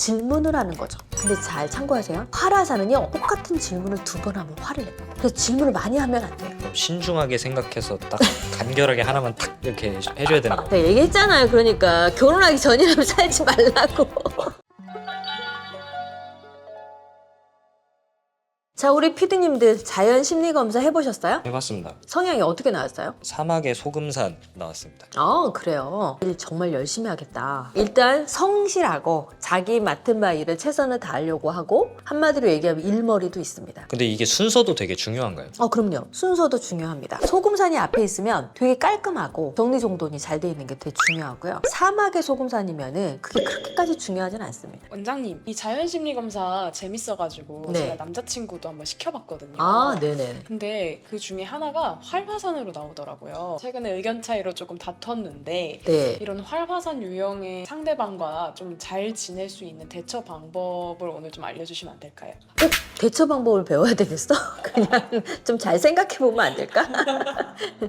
질문을 하는 거죠. 근데 잘 참고하세요. 화라산은요, 똑같은 질문을 2번 하면 화를 내요. 그래서 질문을 많이 하면 안 돼요. 신중하게 생각해서 딱 간결하게 하나만 딱 이렇게 해줘야 되는 거예요. 내가 얘기했잖아요. 그러니까 결혼하기 전이라면 살지 말라고. 자, 우리 피디님들 자연 심리 검사 해보셨어요? 해봤습니다. 성향이 어떻게 나왔어요? 사막의 소금산 나왔습니다. 그래요. 일 정말 열심히 하겠다. 일단 성실하고 자기 맡은 바 일을 최선을 다하려고 하고, 한마디로 얘기하면 일머리도 있습니다. 근데 이게 순서도 되게 중요한가요? 그럼요. 순서도 중요합니다. 소금산이 앞에 있으면 되게 깔끔하고 정리정돈이 잘 돼 있는 게 되게 중요하고요. 사막의 소금산이면은 그게 그렇게까지 중요하진 않습니다. 원장님, 이 자연심리검사 재밌어가지고 네. 제가 남자친구도 한번 시켜봤거든요. 네네. 근데 그 중에 하나가 활화산으로 나오더라고요. 최근에 의견 차이로 조금 다퉜는데 네. 이런 활화산 유형의 상대방과 좀 잘 지낼 수 있는 대처 방법을 오늘 좀 알려주시면 안 될까요? 꼭 대처 방법을 배워야 되겠어? 그냥 좀 잘 생각해 보면 안 될까?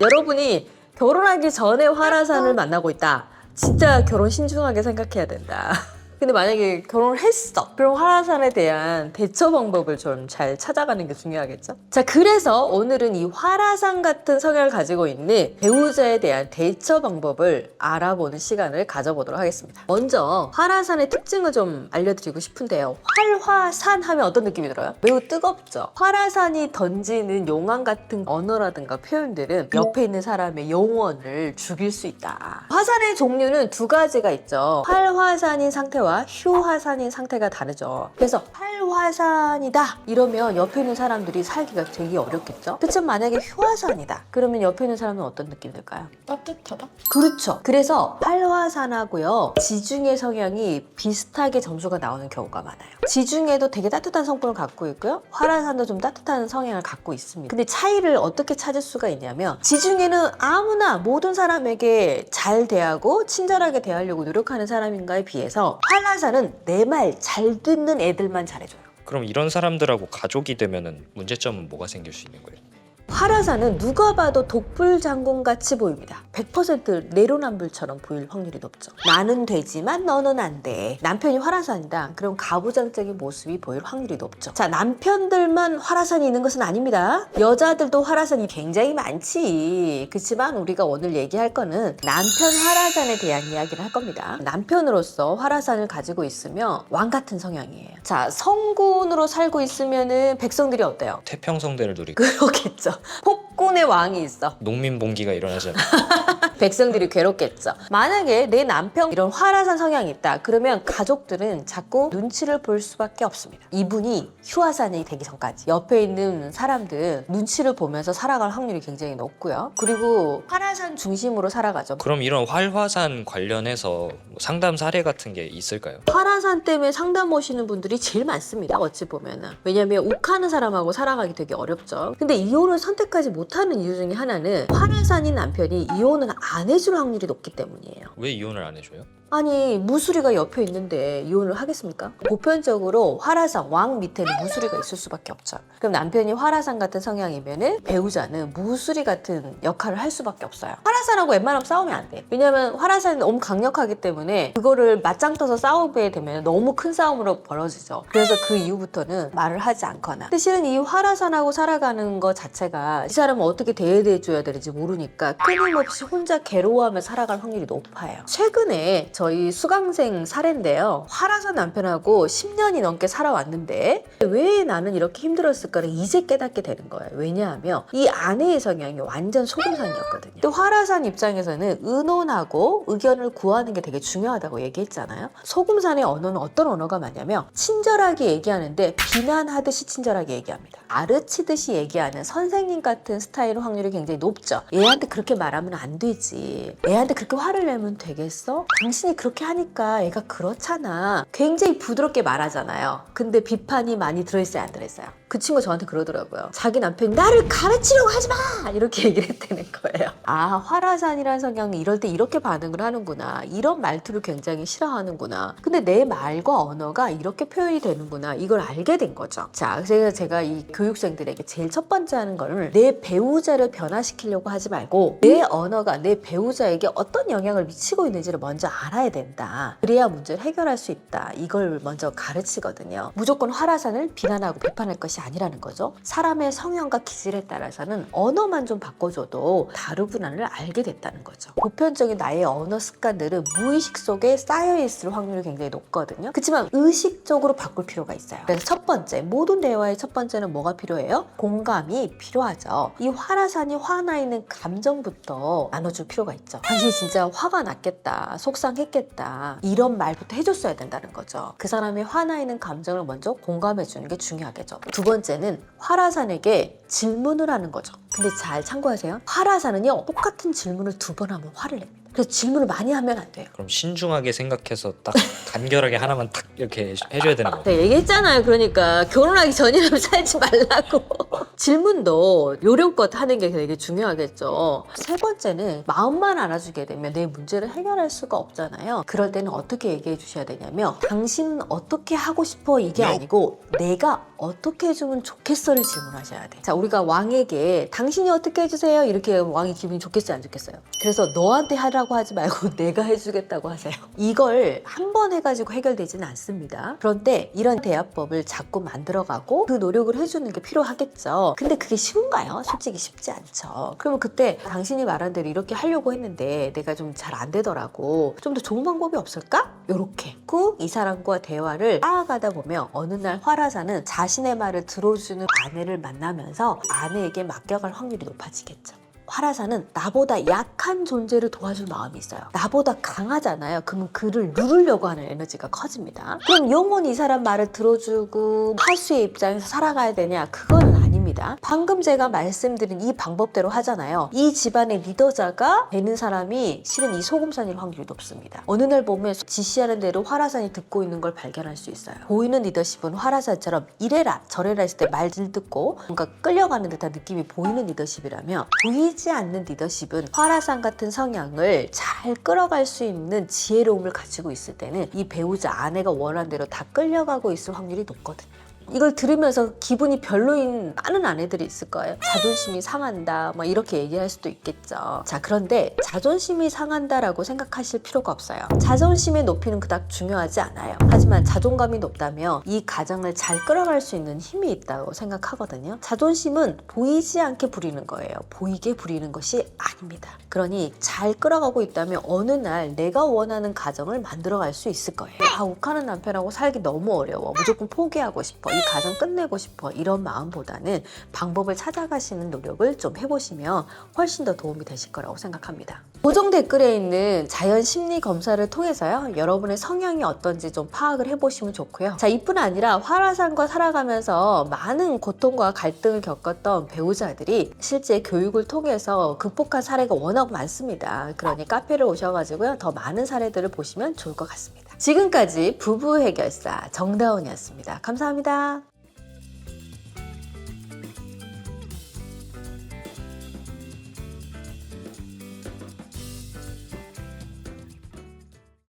여러분이 결혼하기 전에 화라산을 만나고 있다. 진짜 결혼 신중하게 생각해야 된다. 근데 만약에 결혼을 했어. 그럼 화라산에 대한 대처 방법을 좀 잘 찾아가는 게 중요하겠죠? 자, 그래서 오늘은 이 화라산 같은 성향을 가지고 있는 배우자에 대한 대처 방법을 알아보는 시간을 가져보도록 하겠습니다. 먼저 화라산의 특징을 좀 알려드리고 싶은데요. 활화산 하면 어떤 느낌이 들어요? 매우 뜨겁죠? 화라산이 던지는 용암 같은 언어라든가 표현들은 옆에 있는 사람의 영혼을 죽일 수 있다. 화산의 종류는 2가지가 있죠. 활화산인 상태와 휴화산인 상태가 다르죠. 그래서 활화산이다 이러면 옆에 있는 사람들이 살기가 되게 어렵겠죠. 그렇지만 만약에 휴화산이다 그러면 옆에 있는 사람은 어떤 느낌이 들까요? 따뜻하다? 그렇죠. 그래서 활화산하고요 지중해 성향이 비슷하게 점수가 나오는 경우가 많아요. 지중해도 되게 따뜻한 성품을 갖고 있고요, 활화산도 좀 따뜻한 성향을 갖고 있습니다. 근데 차이를 어떻게 찾을 수가 있냐면, 지중해는 아무나 모든 사람에게 잘 대하고 친절하게 대하려고 노력하는 사람인가에 비해서 활화산은 내 말 잘 듣는 애들만 잘해줘요. 그럼 이런 사람들하고 가족이 되면은 문제점은 뭐가 생길 수 있는 거예요? 활화산은 누가 봐도 독불장군같이 보입니다. 100% 내로남불처럼 보일 확률이 높죠. 나는 되지만 너는 안 돼. 남편이 활화산이다. 그럼 가부장적인 모습이 보일 확률이 높죠. 자, 남편들만 활화산이 있는 것은 아닙니다. 여자들도 활화산이 굉장히 많지. 그렇지만 우리가 오늘 얘기할 거는 남편 활화산에 대한 이야기를 할 겁니다. 남편으로서 활화산을 가지고 있으면 왕 같은 성향이에요. 자, 성군으로 살고 있으면은 백성들이 어때요? 태평성대를 누리고 그렇겠죠. 폭군의 왕이 있어. 농민봉기가 일어나잖아요. 백성들이 괴롭겠죠. 만약에 내 남편 이런 활화산 성향이 있다 그러면 가족들은 자꾸 눈치를 볼 수밖에 없습니다. 이분이 휴화산이 되기 전까지 옆에 있는 사람들 눈치를 보면서 살아갈 확률이 굉장히 높고요. 그리고 활화산 중심으로 살아가죠. 그럼 이런 활화산 관련해서 상담 사례 같은 게 있을까요? 활화산 때문에 상담 오시는 분들이 제일 많습니다. 어찌 보면은. 왜냐면 욱하는 사람하고 살아가기 되게 어렵죠. 근데 이혼을 선택하지 못하는 이유 중에 하나는 활화산인 남편이 이혼은 안 해줄 확률이 높기 때문이에요. 왜 이혼을 안 해줘요? 아니, 무수리가 옆에 있는데 이혼을 하겠습니까? 보편적으로 활화산 왕 밑에는 무수리가 있을 수밖에 없죠. 그럼 남편이 활화산 같은 성향이면은 배우자는 무수리 같은 역할을 할 수밖에 없어요. 활화산하고 웬만하면 싸우면 안 돼. 왜냐면 활화산이 너무 강력하기 때문에 그거를 맞짱 떠서 싸우게 되면 너무 큰 싸움으로 벌어지죠. 그래서 그 이후부터는 말을 하지 않거나. 근데 실은 이 활화산하고 살아가는 것 자체가 이 사람은 어떻게 대해줘야 되는지 모르니까 끊임없이 혼자 괴로워하며 살아갈 확률이 높아요. 최근에 저희 수강생 사례인데요. 활화산 남편하고 10년이 넘게 살아왔는데 왜 나는 이렇게 힘들었을까를 이제 깨닫게 되는 거예요. 왜냐하면 이 아내의 성향이 완전 소금산이었거든요. 또 활화산 입장에서는 의논하고 의견을 구하는 게 되게 중요하다고 얘기했잖아요. 소금산의 언어는 어떤 언어가 많냐면 친절하게 얘기하는데 비난하듯이 친절하게 얘기합니다. 아르치듯이 얘기하는 선생님 같은 스타일의 확률이 굉장히 높죠. 얘한테 그렇게 말하면 안 되지. 얘한테 그렇게 화를 내면 되겠어? 당신이 그렇게 하니까 얘가 그렇잖아. 굉장히 부드럽게 말하잖아요. 근데 비판이 많이 들어있어요, 안 들어있어요? 그 친구가 저한테 그러더라고요. 자기 남편이 나를 가르치려고 하지 마! 이렇게 얘기를 했다는 거예요. 아, 활화산이라는 성향이 이럴 때 이렇게 반응을 하는구나. 이런 말투를 굉장히 싫어하는구나. 근데 내 말과 언어가 이렇게 표현이 되는구나. 이걸 알게 된 거죠. 자, 그래서 제가 이 교육생들에게 제일 첫 번째 하는 거는 내 배우자를 변화시키려고 하지 말고 내 언어가 내 배우자에게 어떤 영향을 미치고 있는지를 먼저 알아야 알아야 된다. 그래야 문제를 해결할 수 있다. 이걸 먼저 가르치거든요. 무조건 화라산을 비난하고 비판할 것이 아니라는 거죠. 사람의 성향과 기질에 따라서는 언어만 좀 바꿔줘도 다르구나를 알게 됐다는 거죠. 보편적인 나의 언어 습관들은 무의식 속에 쌓여있을 확률이 굉장히 높거든요. 그렇지만 의식적으로 바꿀 필요가 있어요. 그래서 첫 번째, 모든 대화의 첫 번째는 뭐가 필요해요? 공감이 필요하죠. 이 화라산이 화나 있는 감정부터 나눠줄 필요가 있죠. 당신이 진짜 화가 났겠다, 속상했겠다, 이런 말부터 해줬어야 된다는 거죠. 그 사람이 화나 있는 감정을 먼저 공감해주는 게 중요하겠죠. 두 번째는 화라산에게 질문을 하는 거죠. 근데 잘 참고하세요. 화라산은요, 똑같은 질문을 2번 하면 화를 냅니다. 그래서 질문을 많이 하면 안 돼요. 그럼 신중하게 생각해서 딱 간결하게 하나만 딱 이렇게 해줘야 되는 거예요. 내가 얘기했잖아요. 그러니까 결혼하기 전이라면 살지 말라고. 질문도 요령껏 하는 게 되게 중요하겠죠. 세 번째는 마음만 알아주게 되면 내 문제를 해결할 수가 없잖아요. 그럴 때는 어떻게 얘기해 주셔야 되냐면 당신은 어떻게 하고 싶어 이게 아니고 내가 어떻게 해주면 좋겠어를 질문하셔야 돼. 자, 우리가 왕에게 당신이 어떻게 해주세요 이렇게 왕이 기분이 좋겠어요 안 좋겠어요? 그래서 너한테 하라고 하지 말고 내가 해주겠다고 하세요. 이걸 한 번 해가지고 해결되지는 않습니다. 그런데 이런 대화법을 자꾸 만들어가고 그 노력을 해주는 게 필요하겠죠. 근데 그게 쉬운가요? 솔직히 쉽지 않죠. 그러면 그때 당신이 말한 대로 이렇게 하려고 했는데 내가 좀 잘 안 되더라고. 좀 더 좋은 방법이 없을까? 요렇게 꾹 이 사람과 대화를 쌓아가다 보면 어느 날 화라산은 자신의 말을 들어주는 아내를 만나면서 아내에게 맡겨갈 확률이 높아지겠죠. 화라산은 나보다 약한 존재를 도와줄 마음이 있어요. 나보다 강하잖아요. 그러면 그를 누르려고 하는 에너지가 커집니다. 그럼 영원히 이 사람 말을 들어주고 하수의 입장에서 살아가야 되냐? 그건 아닙니다. 방금 제가 말씀드린 이 방법대로 하잖아요. 이 집안의 리더자가 되는 사람이 실은 이 소금산일 확률이 높습니다. 어느 날 보면 지시하는 대로 화라산이 듣고 있는 걸 발견할 수 있어요. 보이는 리더십은 화라산처럼 이래라 저래라 했을 때 말을 듣고 뭔가 끌려가는 듯한 느낌이 보이는 리더십이라면 보이지 않는 리더십은 화라산 같은 성향을 잘 끌어갈 수 있는 지혜로움을 가지고 있을 때는 이 배우자 아내가 원하는 대로 다 끌려가고 있을 확률이 높거든요. 이걸 들으면서 기분이 별로인 많은 아내들이 있을 거예요. 자존심이 상한다 막 이렇게 얘기할 수도 있겠죠. 자, 그런데 자존심이 상한다라고 생각하실 필요가 없어요. 자존심의 높이는 그닥 중요하지 않아요. 하지만 자존감이 높다면 이 가정을 잘 끌어갈 수 있는 힘이 있다고 생각하거든요. 자존심은 보이지 않게 부리는 거예요. 보이게 부리는 것이 아닙니다. 그러니 잘 끌어가고 있다면 어느 날 내가 원하는 가정을 만들어갈 수 있을 거예요. 욱하는 남편하고 살기 너무 어려워. 무조건 포기하고 싶어. 이 가정 끝내고 싶어. 이런 마음보다는 방법을 찾아가시는 노력을 좀 해보시면 훨씬 더 도움이 되실 거라고 생각합니다. 고정 댓글에 있는 자연 심리 검사를 통해서요. 여러분의 성향이 어떤지 좀 파악을 해보시면 좋고요. 자, 이뿐 아니라 화라산과 살아가면서 많은 고통과 갈등을 겪었던 배우자들이 실제 교육을 통해서 극복한 사례가 워낙 많습니다. 그러니 카페를 오셔가지고요. 더 많은 사례들을 보시면 좋을 것 같습니다. 지금까지 부부 해결사 정다운이었습니다. 감사합니다.